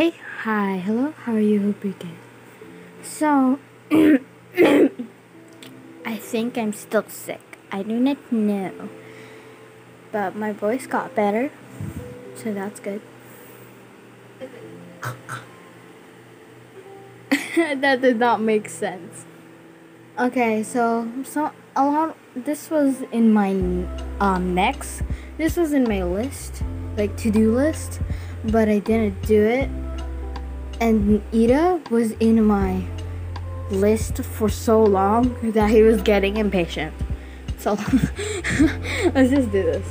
Hey, hi, hello, how are you? Hope you're good. So, I think I'm still sick. I do not know. But my voice got better, so that's good. That did not make sense. Okay, so a lot. This was in my next. This was in my list, like to-do list, but I didn't do it. And Ida was in my list for so long that he was getting impatient. So let's just do this.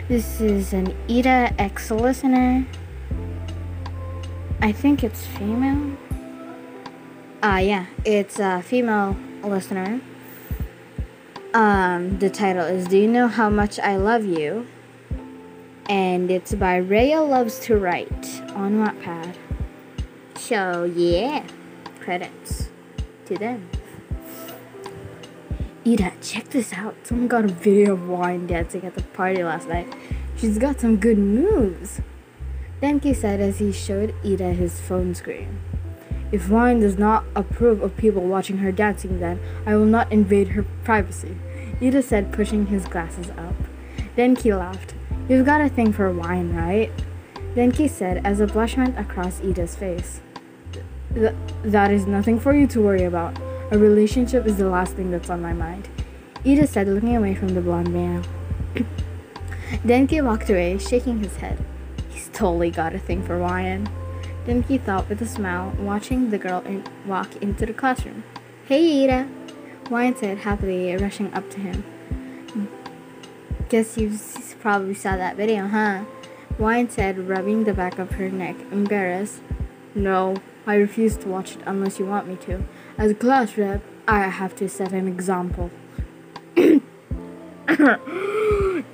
This is an Ida X listener. I think it's female. Yeah, it's a female listener. The title is Do You Know How Much I Love You? And it's by Rhea Loves to Write on Wattpad. So yeah, credits to them. Ida, check this out. Someone got a video of Wine dancing at the party last night. She's got some good moves. Denki said as he showed Ida his phone screen. If Wine does not approve of people watching her dancing, then I will not invade her privacy, Ida said, pushing his glasses up. Denki laughed. You've got a thing for Wine, right? Denki said as a blush went across Ida's face. That is nothing for you to worry about. A relationship is the last thing that's on my mind, Ida said, looking away from the blonde man. Denki walked away, shaking his head. He's totally got a thing for Wine. Denki thought with a smile, watching the girl walk into the classroom. Hey, Ida, Wine said happily, rushing up to him. Guess you probably saw that video, huh? Wine said, rubbing the back of her neck, embarrassed. No, I refuse to watch it unless you want me to. As a class rep, I have to set an example.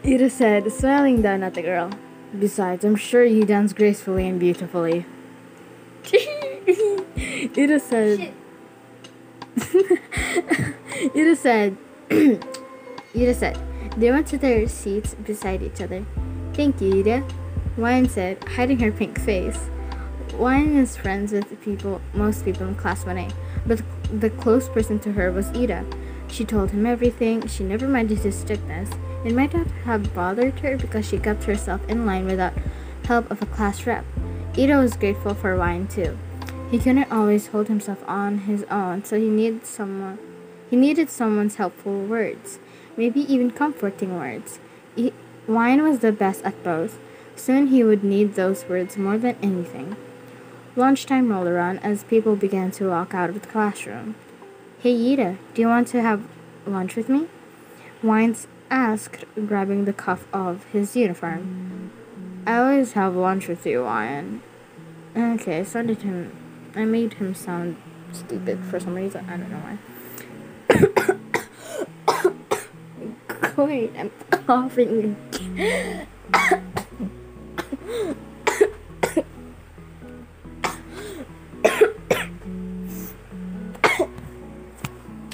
Ida said, smiling down at the girl. Besides, I'm sure you dance gracefully and beautifully. Ida said. Ida said. Ida said. They went to their seats beside each other. Thank you, Ida, Wine said, hiding her pink face. Wine is friends with most people in Class 1A, but the close person to her was Ida. She told him everything. She never minded his strictness. It might not have bothered her because she kept herself in line without help of a class rep. Ida was grateful for Wine too. He couldn't always hold himself on his own, so he needed someone's helpful words, maybe even comforting words. Wine was the best at both. Soon he would need those words more than anything. Lunchtime rolled around as people began to walk out of the classroom. Hey Ida, do you want to have lunch with me? Wine asked, grabbing the cuff of his uniform. I always have lunch with you, Wine. Okay, so I made him sound stupid for some reason. I don't know why. Wait, I'm coughing again.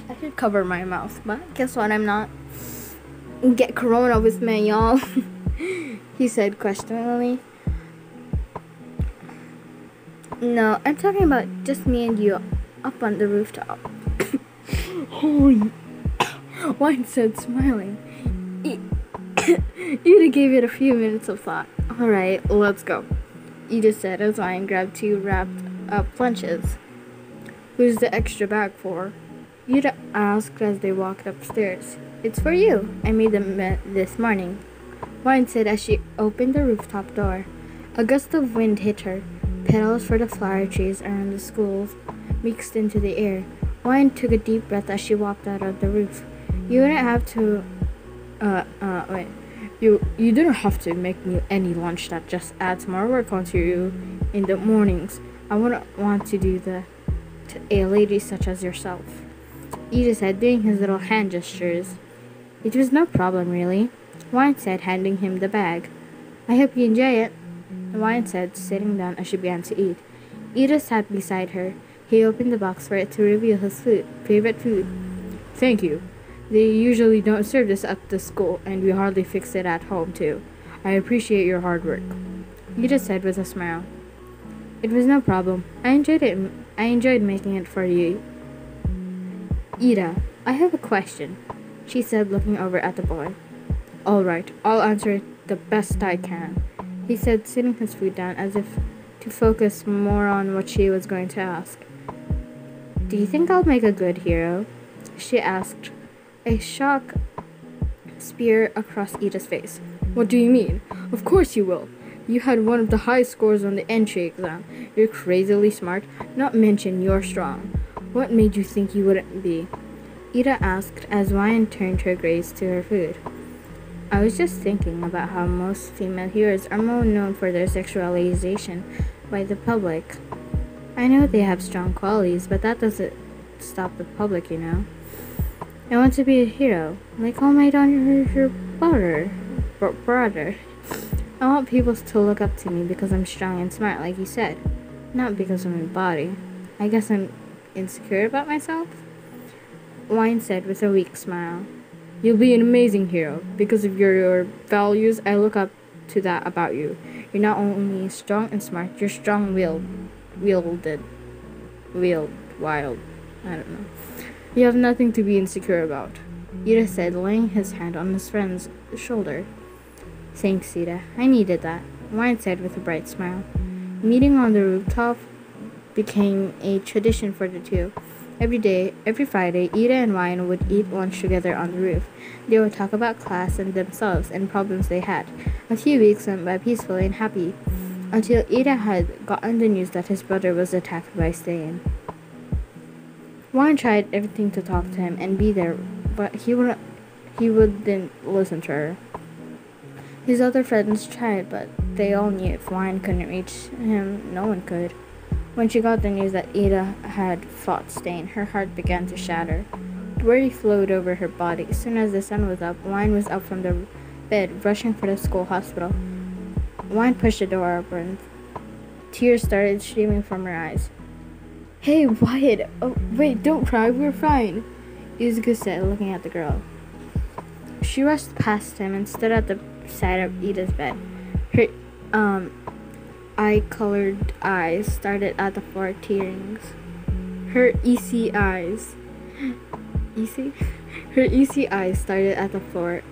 I should cover my mouth, but guess what? I'm not. Get corona with me, y'all. He said questioningly. No, I'm talking about just me and you up on the rooftop. Holy. Wine said, smiling. Ida gave it a few minutes of thought. Alright, let's go, Ida said as Wine grabbed two wrapped up lunches. Who's the extra bag for? Ida asked as they walked upstairs. It's for you. I made them this morning, Wine said as she opened the rooftop door. A gust of wind hit her. Petals for the flower trees around the school mixed into the air. Wine took a deep breath as she walked out on the roof. You wouldn't have to wait. You didn't have to make me any lunch. That just adds more work onto you in the mornings. I wouldn't want to do that to a lady such as yourself, Ida said, doing his little hand gestures. It was no problem, really, Wine said, handing him the bag. I hope you enjoy it, Wine said, sitting down as she began to eat. Ida sat beside her. He opened the box for it to reveal his favorite food. Thank you. They usually don't serve this at the school, and we hardly fix it at home, too. I appreciate your hard work, Ida said with a smile. It was no problem. I enjoyed it. I enjoyed making it for you. Ida, I have a question, she said, looking over at the boy. All right, I'll answer it the best I can, he said, sitting his food down as if to focus more on what she was going to ask. Do you think I'll make a good hero? She asked, a shock spear across Ida's face. What do you mean? Of course you will. You had one of the highest scores on the entry exam. You're crazily smart, not mention you're strong. What made you think you wouldn't be? Ida asked as Ryan turned her gaze to her food. I was just thinking about how most female heroes are more known for their sexualization by the public. I know they have strong qualities, but that doesn't stop the public, you know. I want to be a hero, like All Might on your brother. I want people to look up to me because I'm strong and smart, like you said, not because of my body. I guess I'm insecure about myself? Wine said with a weak smile. You'll be an amazing hero. Because of your values, I look up to that about you. You're not only strong and smart, you're strong-willed. Wild. I don't know. You have nothing to be insecure about, Ida said, laying his hand on his friend's shoulder. Thanks, Ida. I needed that, Wine said with a bright smile. Meeting on the rooftop became a tradition for the two. Every day, every Friday, Ida and Wine would eat lunch together on the roof. They would talk about class and themselves and problems they had. A few weeks went by peacefully and happy, until Ida had gotten the news that his brother was attacked by Stain. Wine tried everything to talk to him and be there, but he wouldn't listen to her. His other friends tried, but they all knew if Wine couldn't reach him, no one could. When she got the news that Ida had fought Stain, her heart began to shatter. Worry flowed over her body. As soon as the sun was up, Wine was up from the bed, rushing for the school hospital. Wine pushed the door open. Tears started streaming from her eyes. Hey, Wyatt! Oh, wait, don't cry, we're fine, Izuku said, looking at the girl. She rushed past him and stood at the side of Ida's bed. Her, eye-colored eyes started at the floor, tearings. Her EC eyes. EC? Her EC eyes started at the floor,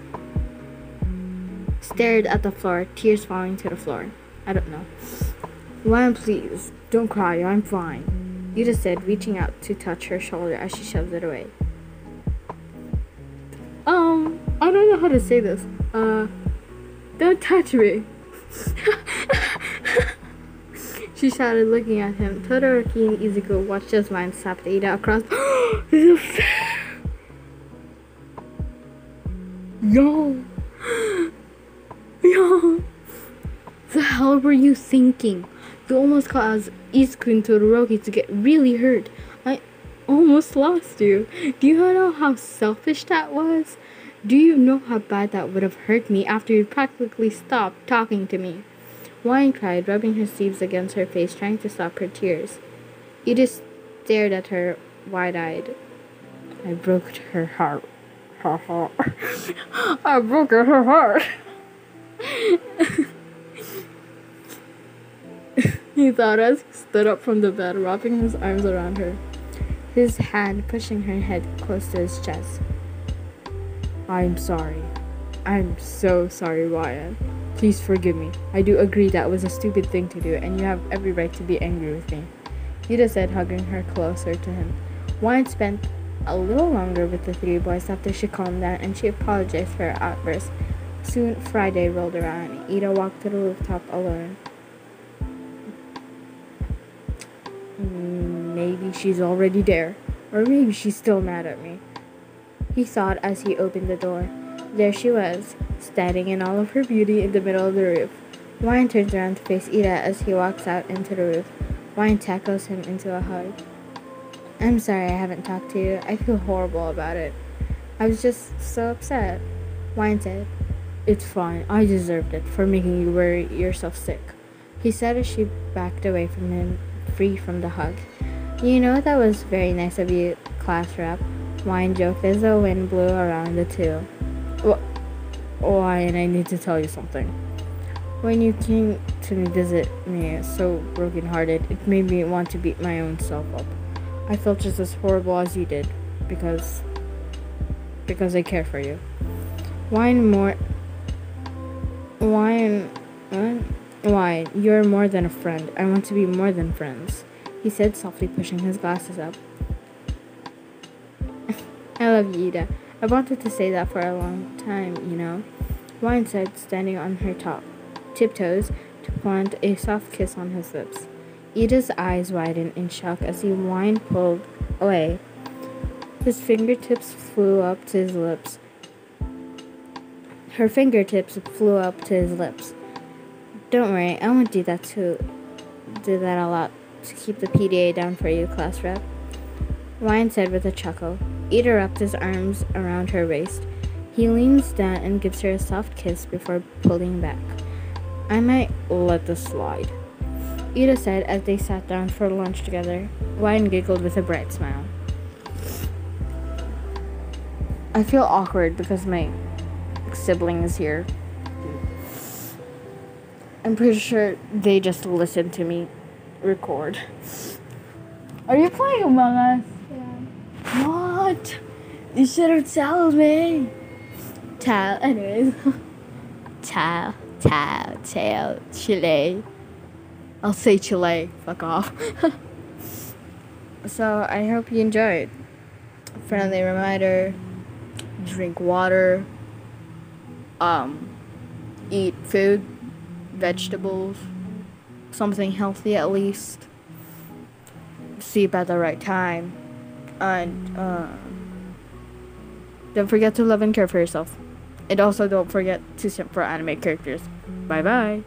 stared at the floor, tears falling to the floor. I don't know. Lion, please, don't cry, I'm fine, Ida said, reaching out to touch her shoulder as she shoved it away. I don't know how to say this. Don't touch me. She shouted, looking at him. Todoroki and Izuku watched as Wine slapped Ida across. Yo! The hell were you thinking? You almost caused Izuku and Todoroki to get really hurt. I almost lost you. Do you know how selfish that was? Do you know how bad that would have hurt me after you practically stopped talking to me? Wine cried, rubbing her sleeves against her face, trying to stop her tears. Edith stared at her, wide-eyed. I broke her heart. I broke her heart. He thought as he stood up from the bed, wrapping his arms around her, his hand pushing her head close to his chest. I'm sorry. I'm so sorry, Ryan. Please forgive me. I do agree that was a stupid thing to do, and you have every right to be angry with me, Ida said, hugging her closer to him. Wine spent a little longer with the three boys after she calmed down, and she apologized for her outburst. Soon, Friday rolled around, and Ida walked to the rooftop alone. Maybe she's already there, or maybe she's still mad at me, he thought as he opened the door. There she was, standing in all of her beauty in the middle of the roof. Wine turns around to face Ida as he walks out into the roof. Wine tackles him into a hug. I'm sorry I haven't talked to you. I feel horrible about it. I was just so upset, Wine said. It's fine. I deserved it for making you worry yourself sick, he said as she backed away from him, free from the hug. You know, that was very nice of you, class rep, Wine joked as the wind blew around the two. Why, and I need to tell you something. When you came to visit me so brokenhearted. It made me want to beat my own self up. I felt just as horrible as you did because I care for you. Wine more. Wine. What? Wine, you're more than a friend. I want to be more than friends, he said softly, pushing his glasses up. I love you, Ida. I wanted to say that for a long time, you know. Wine said, standing on her tiptoes to plant a soft kiss on his lips. Ida's eyes widened in shock as the wine pulled away. His fingertips flew up to his lips. Her fingertips flew up to his lips. Don't worry, I won't do that a lot to keep the PDA down for you, class rep. Wine said with a chuckle. Ida wrapped his arms around her waist. He leans down and gives her a soft kiss before pulling back. I might let this slide, Ida said as they sat down for lunch together. Wine giggled with a bright smile. I feel awkward because my sibling is here. I'm pretty sure they just listened to me record. Are you playing Among Us? Yeah. What? You should have told me. Anyways. Chile. I'll say Chile. Fuck off. So, I hope you enjoyed. Friendly reminder. Drink water. Eat food. Vegetables, something healthy at least, sleep at the right time, and don't forget to love and care for yourself, and also don't forget to simp for anime characters. Bye bye.